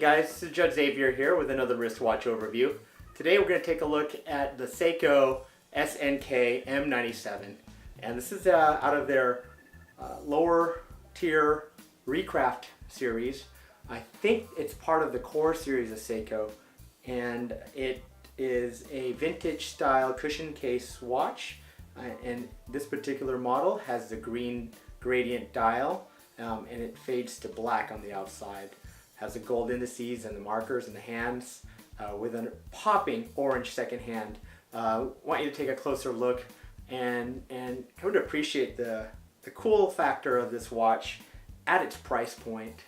guys, this is Judd Xavier here with another wristwatch overview. Today we're going to take a look at the Seiko SNKM97, and this is out of their lower tier Recraft series. I think it's part of the core series of Seiko, and it is a vintage style cushion case watch, and this particular model has the green gradient dial, and it fades to black on the outside. Has the gold indices and the markers and the hands with a popping orange second hand. Want you to take a closer look and come to appreciate the cool factor of this watch at its price point.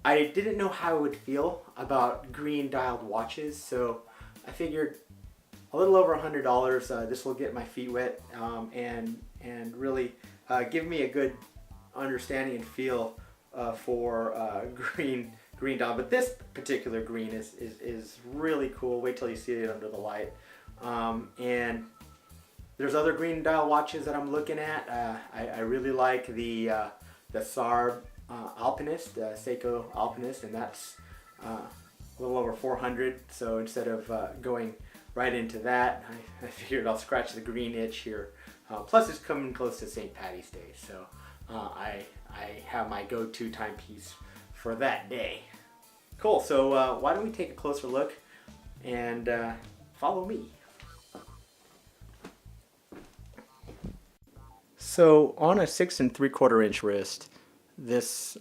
I didn't know how I would feel about green dialed watches, so I figured a little over $100, this will get my feet wet and really give me a good understanding and feel for green dial. But this particular green is really cool. Wait till you see it under the light. And there's other green dial watches that I'm looking at. I really like the SAR Alpinist, Seiko Alpinist, and that's a little over 400. So instead of going right into that, I figured I'll scratch the green itch here. Plus it's coming close to St. Patty's Day, so I have my go-to timepiece for that day. Cool, so why don't we take a closer look and follow me. So on a 6 3/4 inch wrist, this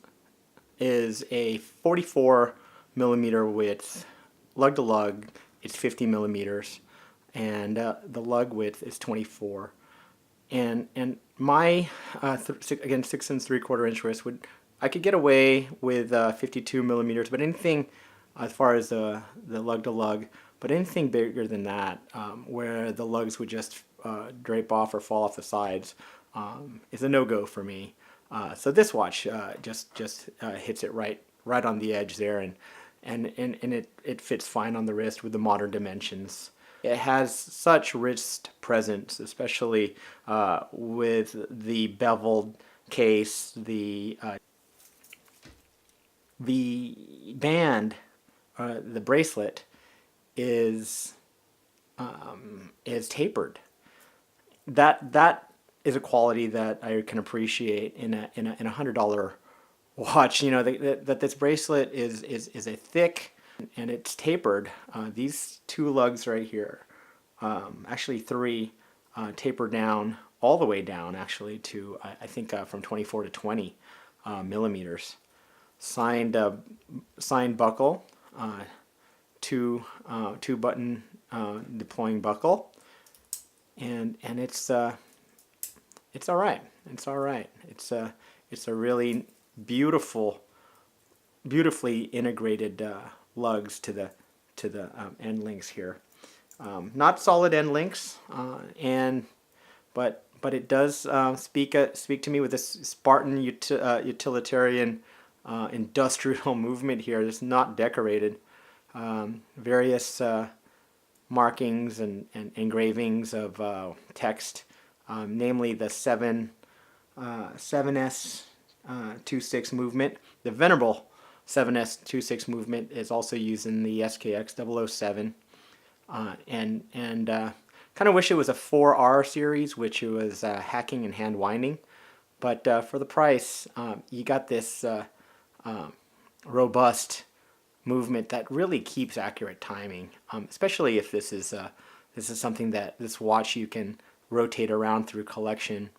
is a 44 millimeter width. Lug to lug, it's 50 millimeters, and the lug width is 24. And my again 6 3/4 inch wrist I could get away with 52 millimeters, but anything as far as the lug to lug, but anything bigger than that, where the lugs would just drape off or fall off the sides, is a no-go for me. So this watch just hits it right on the edge there, and it fits fine on the wrist with the modern dimensions. It has such wrist presence, especially with the beveled case, the band, the bracelet is tapered. That is a quality that I can appreciate in a $100 watch. You know that this bracelet is a thick, and it's tapered. These two lugs right here, actually three, taper down all the way down actually to I think from 24 to 20 millimeters. Signed buckle, two button deploying buckle, and it's all right. It's all right. It's a really beautifully integrated lugs to the end links here. Not solid end links, but it does speak to me with this Spartan utilitarian industrial movement here. It's not decorated. Various markings and engravings of text, namely the 7S26 movement. The venerable 7S26 movement is also used in the SKX 007, and kind of wish it was a 4R series, which was hacking and hand winding, but for the price, you got this robust movement that really keeps accurate timing, especially if this is something that this watch you can rotate around through collection,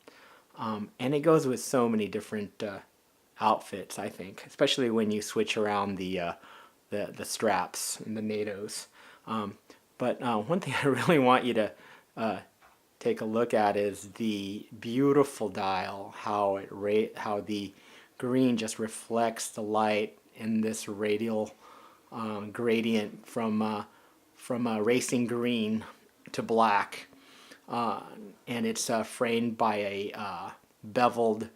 and it goes with so many different outfits, I think, especially when you switch around the straps and the NATOs. But one thing I really want you to take a look at is the beautiful dial, how the green just reflects the light in this radial gradient from racing green to black, and it's framed by a beveled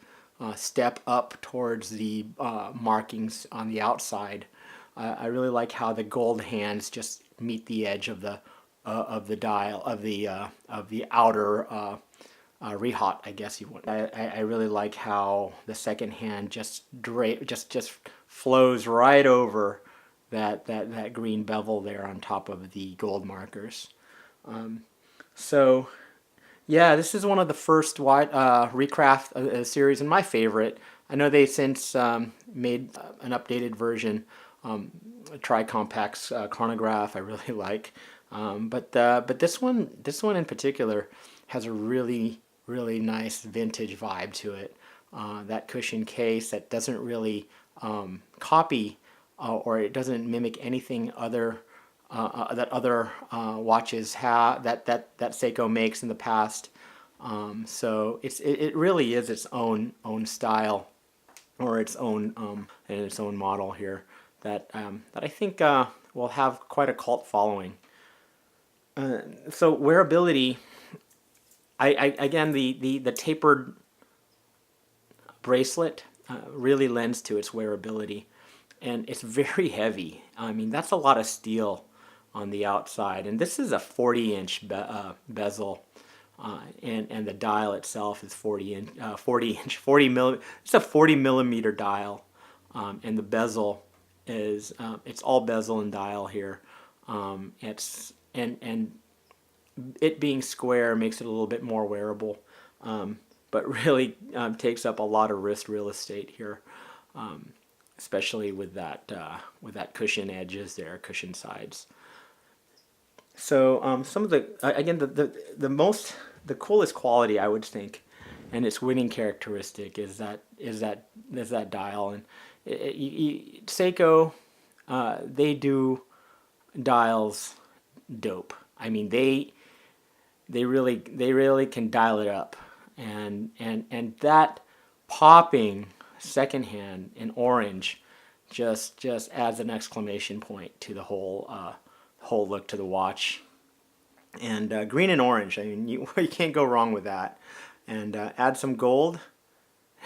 step up towards the markings on the outside. I really like how the gold hands just meet the edge of the dial of the outer rehaut, I guess you would. I really like how the second hand just flows right over that green bevel there on top of the gold markers. So yeah, this is one of the first Recraft series and my favorite. I know they since made an updated version, a tri-compact chronograph I really like. But this one in particular has a really nice vintage vibe to it. That cushion case that doesn't really copy or it doesn't mimic anything other that other watches have that Seiko makes in the past. So it really is its own style or its own and its own model here that I think will have quite a cult following. So wearability, again the tapered bracelet really lends to its wearability, and it's very heavy. I mean, that's a lot of steel on the outside, and this is a 40-inch bezel, and the dial itself is 40 mil. It's a 40 millimeter dial, and the bezel is it's all bezel and dial here. It's and it being square makes it a little bit more wearable, but really takes up a lot of wrist real estate here, especially with that cushion edges there, cushion sides. So some of the again the coolest quality I would think, and its winning characteristic is that dial. And Seiko, they do dials dope. I mean they really can dial it up, and that popping second hand in orange just adds an exclamation point to the whole look to the watch. And green and orange, I mean you can't go wrong with that. And add some gold,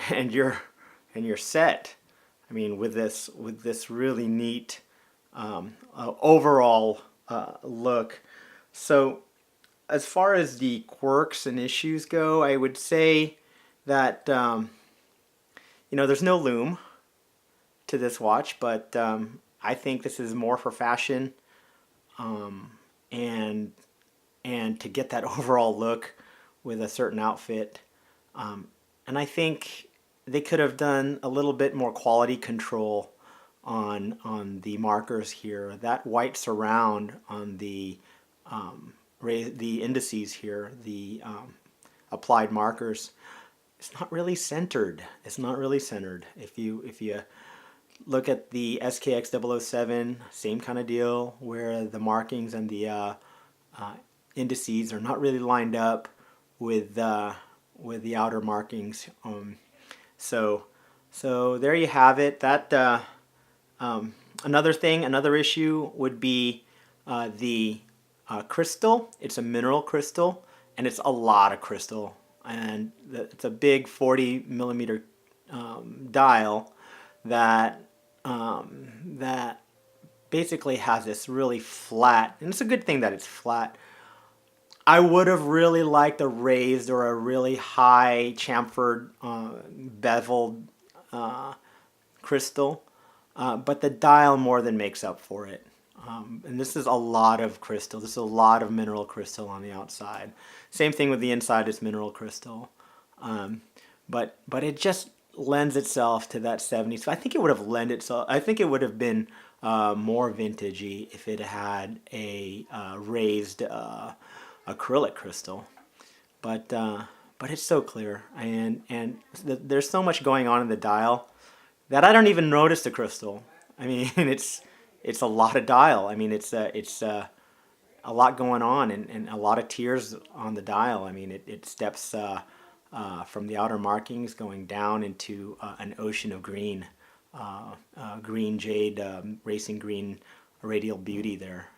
and you're set. I mean with this really neat overall look. So as far as the quirks and issues go, I would say that there's no loom to this watch, but I think this is more for fashion, and to get that overall look with a certain outfit. And I think they could have done a little bit more quality control on the markers here. That white surround on the indices here, the applied markers, it's not really centered. It's not really centered. If you look at the SKX 007, same kind of deal, where the markings and the indices are not really lined up with the outer markings. So there you have it. That another issue would be the crystal. It's a mineral crystal, and it's a lot of crystal, and it's a big 40 millimeter dial that basically has this really flat, and it's a good thing that it's flat. I would have really liked a raised or a really high chamfered beveled crystal, but the dial more than makes up for it. And this is a lot of crystal. This is a lot of mineral crystal on the outside. Same thing with the inside, it's mineral crystal. But it just lends itself to that 70s. So I think it would have lent itself. I think it would have been more vintagey if it had a raised acrylic crystal. But it's so clear, and there's so much going on in the dial that I don't even notice the crystal. I mean, it's a lot of dial. I mean, it's a lot going on, and a lot of tiers on the dial. I mean, it steps from the outer markings going down into an ocean of green, green jade, racing green radial beauty there.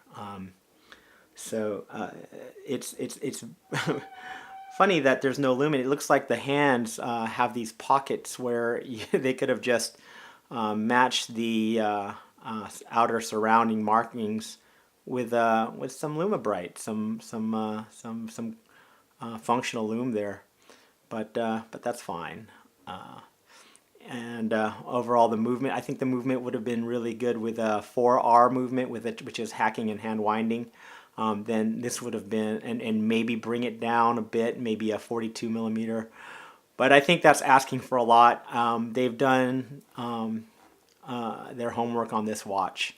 So it's funny that there's no lumen. It looks like the hands have these pockets where they could have just matched the outer surrounding markings with some Lumabrite, some functional loom there, but that's fine. and overall the movement, I think the movement would have been really good with a 4R movement, with it, which is hacking and hand winding. Then this would have been, and maybe bring it down a bit, maybe a 42 millimeter. But I think that's asking for a lot. They've done their homework on this watch,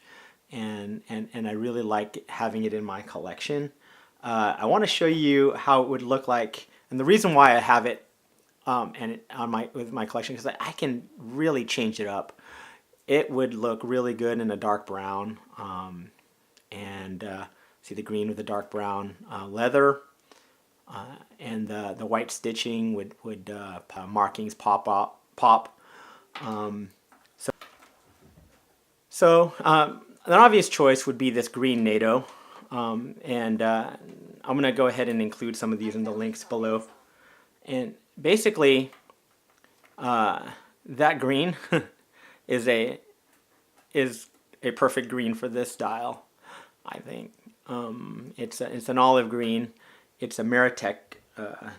and I really like having it in my collection. I want to show you how it would look like, and the reason why I have it with my collection, because I can really change it up. It would look really good in a dark brown, see the green with the dark brown leather, and the white stitching would markings pop. So an obvious choice would be this green NATO, and I'm going to go ahead and include some of these in the links below. And basically, that green is a perfect green for this style, I think. It's an olive green. It's a Meritech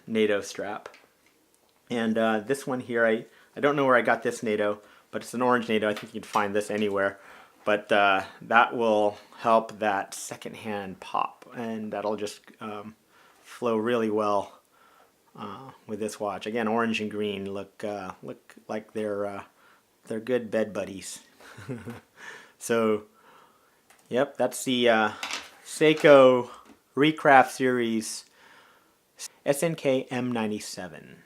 NATO strap, and this one here, I don't know where I got this NATO, but it's an orange NATO. I think you can find this anywhere, but that will help that secondhand pop, and that'll just flow really well with this watch. Again, orange and green look like they're good bed buddies. So, yep, that's the Seiko Recraft series SNKM97.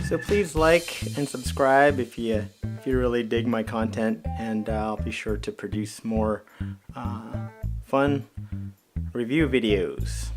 So please like and subscribe if you really dig my content, and I'll be sure to produce more fun review videos.